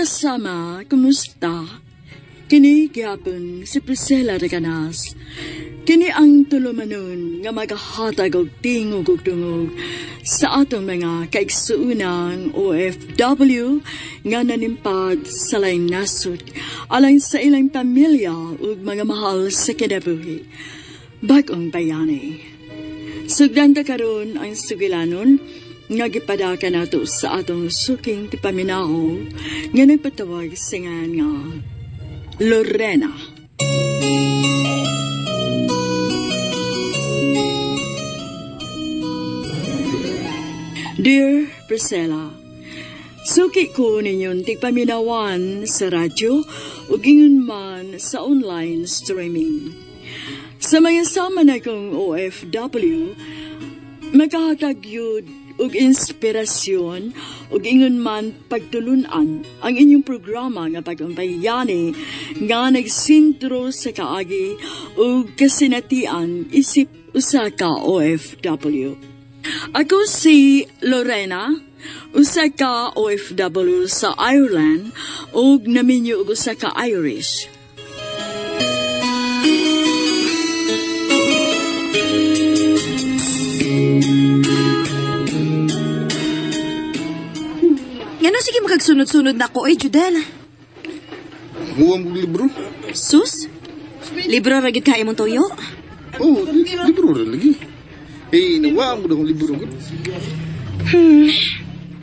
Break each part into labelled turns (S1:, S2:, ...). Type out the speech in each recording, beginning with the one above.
S1: kasama, kumusta? Kini gyapon si Priscilla Reganas. Kini ang tulumanon nga magahatag og tingog ug dungog sa atong mga kaigsuunang OFW nga nanimpad sa laing nasod alang sa ilang pamilya ug mga mahal sa kinabuhi. Bagong bayani. Sugdan ta karon ang sugilanon nga gipadaka nato sa atong suking tipaminaw nga nagpatawag singan nga Lorena. Dear Priscilla, suki ko ninyong tigpaminawan sa radyo ug ingon man sa online streaming. Sa mga sama na kong OFW, makahatag yun ug inspirasyon ug ingon man pagtulunan ang inyong programa nga Pag-umpayani nga nagsintro sa kaagi ug kasinatian isip usa ka OFW. Ako si Lorena, usa ka OFW sa Ireland ug naminyo ug usa ka Irish.
S2: Ngano sige makagsunod-sunod na ko, Judel?
S3: Huwag mo libro?
S2: Sus? Libro ragid kaya mong toyo?
S3: Oo, libro rin lagi. Nawa mo na akong libro.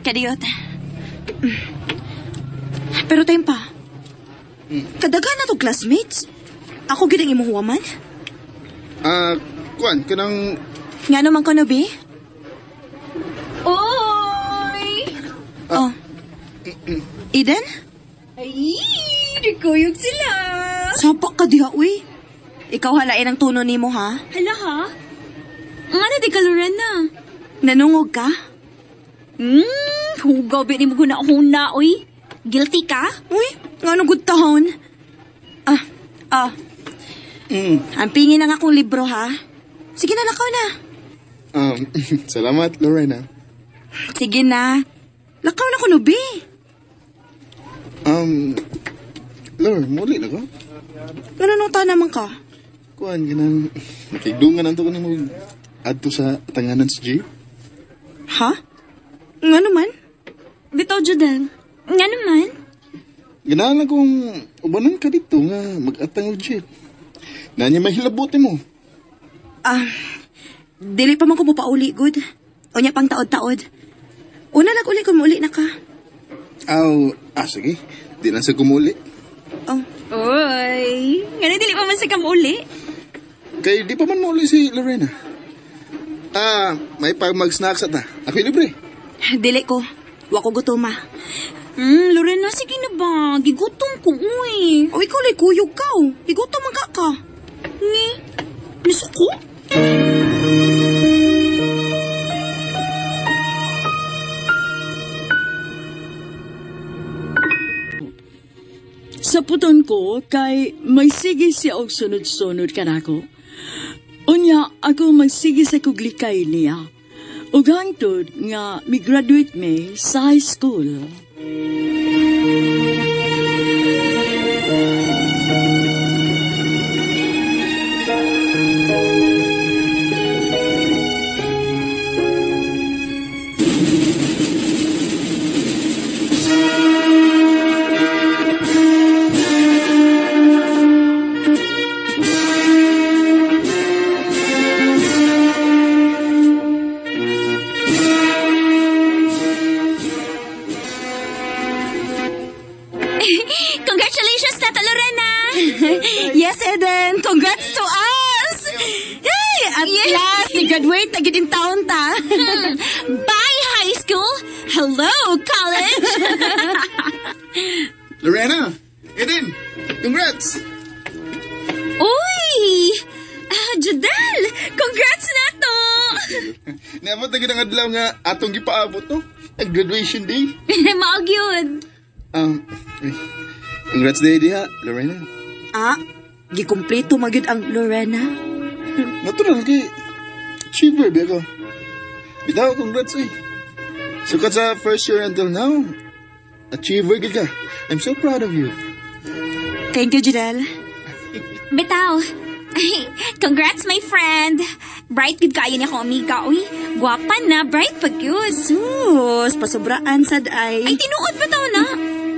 S2: Kadiyot. Pero time pa. Kadaga na to classmates. Ako gid ang imuhuwaman.
S3: Kuan, kanang...
S2: Nga naman ko no, be?
S4: Oy!
S2: Oh. Eden?
S4: Ay, nagkuyog sila.
S2: Sapak ka diha, uy. Ikaw halain ang tono nimo, ha?
S4: Hala ha? Nga na di ka, Lorena.
S2: Nanungog ka?
S4: Hugaw, ni mo guna akong na, uy. Guilty ka?
S2: Uy, nga no good tahon. Ang pingin ang akong libro, ha? Sige na, lakaw na.
S3: Salamat, Lorena.
S2: Sige na. Lakaw na ko, Nubi.
S3: Lor, muli na ko?
S2: Nanunota naman ka?
S3: Kuan, ganang... Nakigdungan ang to ko ni mo adto sa tanganan si Jay.
S2: Ha? Nga naman?
S4: Bitaw, Judel. Nga naman?
S3: Ganahan lang kung ubanan ka dito nga mag-atang og Jay. Nanya mahilabuti mo.
S2: Dili pa man ko mo pauli, good. O niya pang taod-taod. Una lang uli kung mauli na ka.
S3: Sige. Di na sa kumuli.
S4: Oy, nga na dili pa man sa kamuli.
S3: Kay di pa man mauli si Lorena. May pag mag-snacks at na. Ako libre.
S2: Dili ko. Wako gutoma.
S4: Lorena, sige na ba? Gigutom ko, uy.
S2: O ikaw lay kuyog ka. Igutom man ka.
S4: Ni, nisuko?
S1: Sa puton ko, kay may sige siya og sunod-sunod kanako. Unya, ako magsige sa kuglikay niya. Ug hangtod nga mi-graduate me sa high school.
S4: Congratulations, Tata Lorena!
S2: Yes, Eden. Congrats to us! Hey, at last, ni-graduate na gid in taon ta.
S4: Bye, high school! Hello, college!
S3: Lorena! Eden! Congrats!
S4: Uy! Judel! Congrats na to!
S3: Naabot na gid ang adlaw nga atong gipaabot, no? Ang graduation day.
S4: Maog yun.
S3: Congrats day diha, Lorena.
S2: Gikumpleto magyud ang Lorena.
S3: Natural kay achiever ba ko. Bitaw, congrats eh. Sukat sa first year until now. Achiever gid ka. I'm so proud of you.
S2: Thank you, Judel.
S4: Bitaw. Congrats, my friend. Bright good kayo niya ko, amiga. Uy, gwapa na. Bright pag yun.
S2: Sus, pasubraan sad
S4: Ay,
S2: ay.
S4: tinuod ba tao na?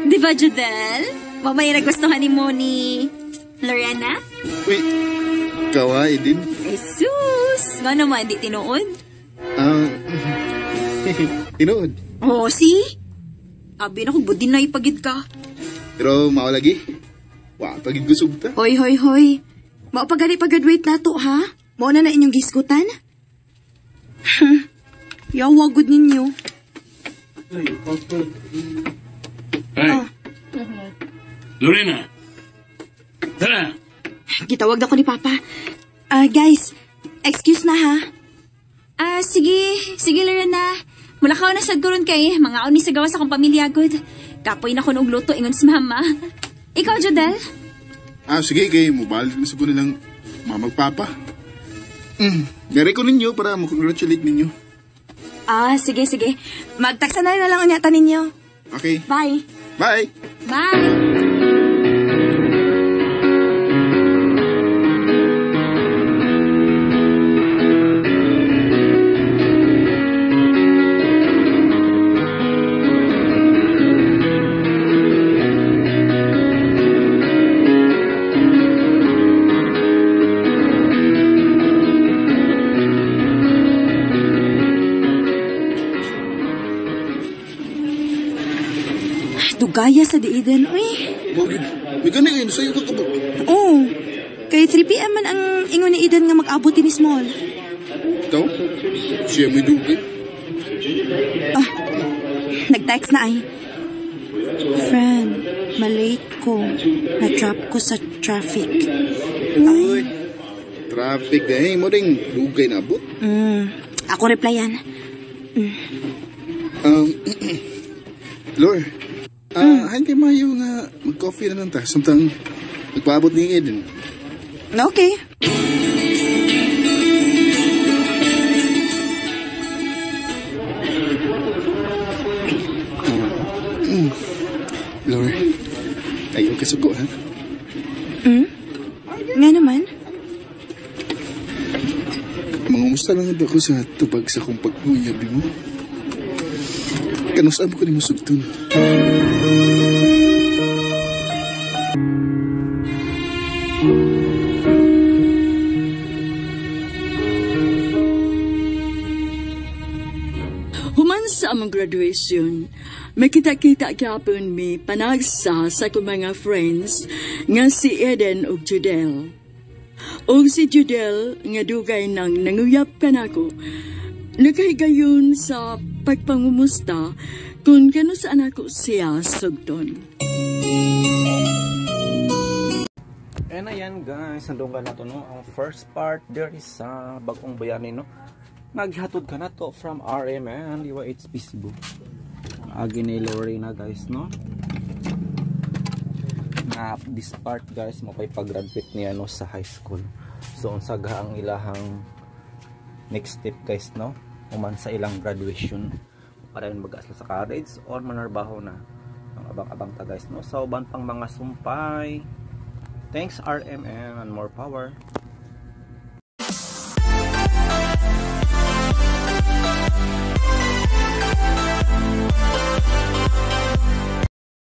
S4: Di ba, Judel? Mamaya nagustuhan ni mo ni Lorena?
S3: Uy, kawaii din.
S4: Ay, sus. Nga naman, di tinuod?
S3: Ah, tinuod.
S4: Oh, see? Abi na kung budin na ipagid ka.
S3: Pero mao lagi. Wa pagid gusog ta.
S2: Hoy, hoy, hoy. Mao pagani pag-graduate nato, ha? Mao na inyong giskutan? Yawa good ninyo.
S5: Hey. Lorena. Tara.
S2: Gitawag na ko ni Papa. Guys, excuse na ha.
S4: Sige. Sige, Lorena. Mula ka na sad karon kay mga ni sa gawas akong pamilya good. Kapoy na ko og luto ingon si mama. Ikaw, Judel?
S3: Sige kay mobile na siguro nilang mamagpapa. Gari ko ninyo para mo-congratulate ninyo.
S2: Sige. Magtaksa na lang unyata ninyo.
S3: Okay.
S2: Bye.
S3: Bye.
S4: Bye!
S2: Dugaya sa diiden, uy.
S3: May gani kayo, sa'yo ka kabag.
S2: Oo. Kay 3 p.m. man ang ingon ni Eden nga mag-abot ni Small.
S3: Ikaw? Siya may dugay.
S2: Nag-text na ay. Friend, malate ko. Na-trap ko sa traffic.
S3: Uy. Traffic na mo rin. Dugay na abot.
S2: Ako replyan.
S3: Lord. Hindi mayo nga mag-coffee na lang ta. Samtang magpaabot ni Eden.
S2: Okay.
S3: Lord. Ayaw ka sugo, ha?
S2: Nga naman.
S3: Mangumusta lang ako sa tubag sa kong pagbuyabi mo. Kanusaan ko ni mo sugtun.
S1: Human sa among graduation, may kita-kita kapon mi panagsa sa akong mga friends nga si Eden ug Judel. Og si Judel nga dugay nang nanguyap kanako, nakahigayon sa pagpangumusta kung kano saan ako siya sugton.
S6: And ayan guys, nandunggan na to no, ang first part there is sa Bagong Bayani no. Naghatod ka na to from RMN, Liwa It's Visible. Agi ni Lorena guys no. Na this part guys mo kay pag-graduate niya no sa high school. So unsa ang ilahang next step guys no, uman sa ilang graduation para yun mag-asla sa college or manarbaho na. Ang abang-abang ta guys no, sa uban pang mga sumpay. Thanks RMN and more power.